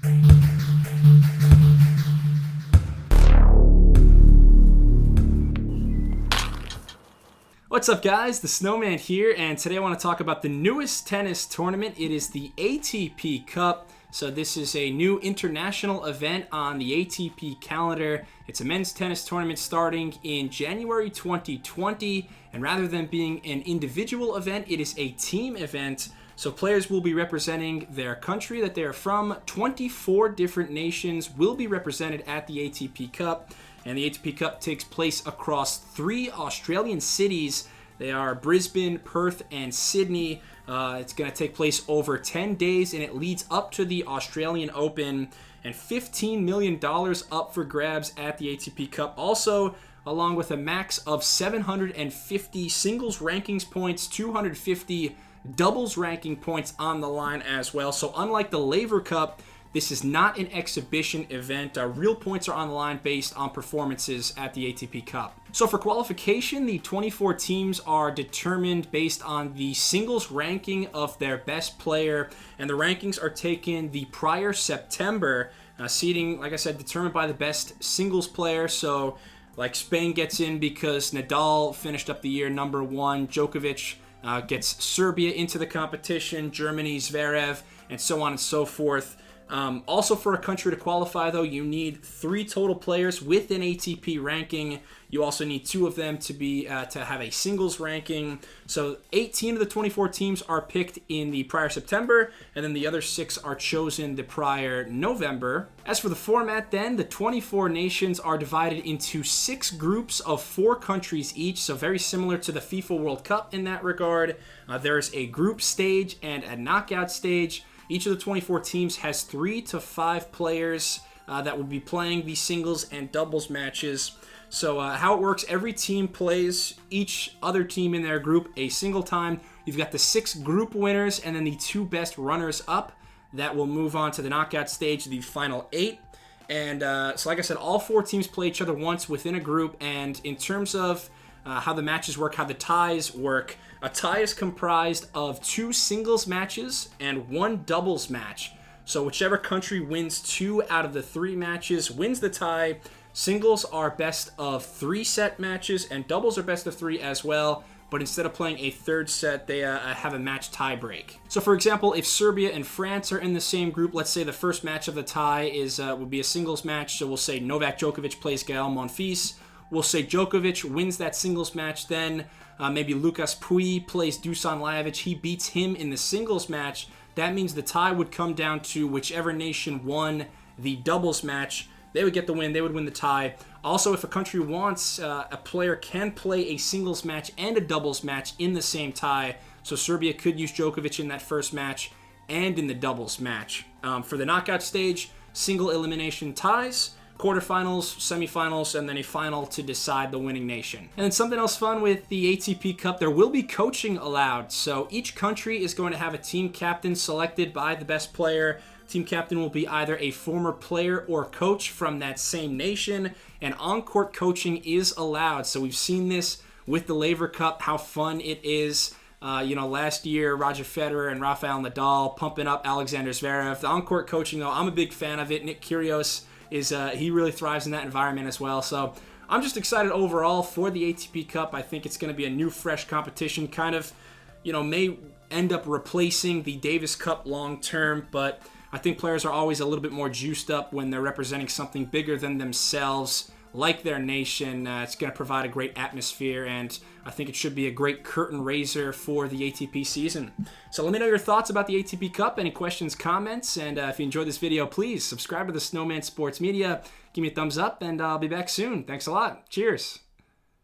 What's up, guys? The Snowman here, and today I want to talk about the newest tennis tournament. It is the ATP Cup. So this is a new international event on the ATP calendar. It's a men's tennis tournament starting in January 2020, and rather than being an individual event, it is a team event. So players will be representing their country that they are from. 24 different nations will be represented at the ATP Cup. And the ATP Cup takes place across 3 Australian cities. They are Brisbane, Perth, and Sydney. It's going to take place over 10 days, and it leads up to the Australian Open. And $15 million up for grabs at the ATP Cup. Also, along with a max of 750 singles rankings points, 250 doubles ranking points on the line as well. So unlike the Laver Cup, this is not an exhibition event. Real points are on the line based on performances at the ATP Cup. So for qualification, the 24 teams are determined based on the singles ranking of their best player, and the rankings are taken the prior September. Seeding, like I said, determined by the best singles player. So like Spain gets in because Nadal finished up the year number 1. Djokovic gets Serbia into the competition, Germany, Zverev, and so on and so forth. Also, for a country to qualify, though, you need 3 total players with an ATP ranking. You also need 2 of them to be to have a singles ranking. So 18 of the 24 teams are picked in the prior September, and then the other 6 are chosen the prior November. As for the format, then, the 24 nations are divided into 6 groups of 4 countries each, so very similar to the FIFA World Cup in that regard. There's a group stage and a knockout stage. Each of the 24 teams has 3 to 5 players that will be playing the singles and doubles matches. So how it works, every team plays each other team in their group a single time. You've got the 6 group winners and then the 2 best runners-up that will move on to the knockout stage, the final 8. And so like I said, all 4 teams play each other once within a group. And in terms of how the matches work, how the ties work, a tie is comprised of 2 singles matches and 1 doubles match. So whichever country wins 2 out of the 3 matches wins the tie. Singles are best of 3 set matches, and doubles are best of 3 as well. But instead of playing a third set, they have a match tie break. So for example, if Serbia and France are in the same group, let's say the first match of the tie would be a singles match. So we'll say Novak Djokovic plays Gael Monfils. We'll say Djokovic wins that singles match, then maybe Lucas Pouille plays Dusan Lajovic. He beats him in the singles match. That means the tie would come down to whichever nation won the doubles match. They would get the win. They would win the tie. Also, if a country wants, a player can play a singles match and a doubles match in the same tie. So Serbia could use Djokovic in that first match and in the doubles match. For the knockout stage, single elimination ties, quarterfinals, semifinals, and then a final to decide the winning nation. And then something else fun with the ATP Cup, there will be coaching allowed. So each country is going to have a team captain selected by the best player. Team captain will be either a former player or coach from that same nation, and on-court coaching is allowed. So we've seen this with the Laver Cup, how fun it is. Last year, Roger Federer and Rafael Nadal pumping up Alexander Zverev. The on-court coaching, though, I'm a big fan of it. Nick Kyrgios he really thrives in that environment as well. So I'm just excited overall for the ATP Cup. I think it's going to be a new, fresh competition, kind of, may end up replacing the Davis Cup long term, but I think players are always a little bit more juiced up when they're representing something bigger than themselves, like their nation. It's going to provide a great atmosphere, and I think it should be a great curtain raiser for the ATP season. So let me know your thoughts about the ATP Cup, any questions, comments, and if you enjoyed this video, please subscribe to the Snowman Sports Media, give me a thumbs up, and I'll be back soon. Thanks a lot. Cheers.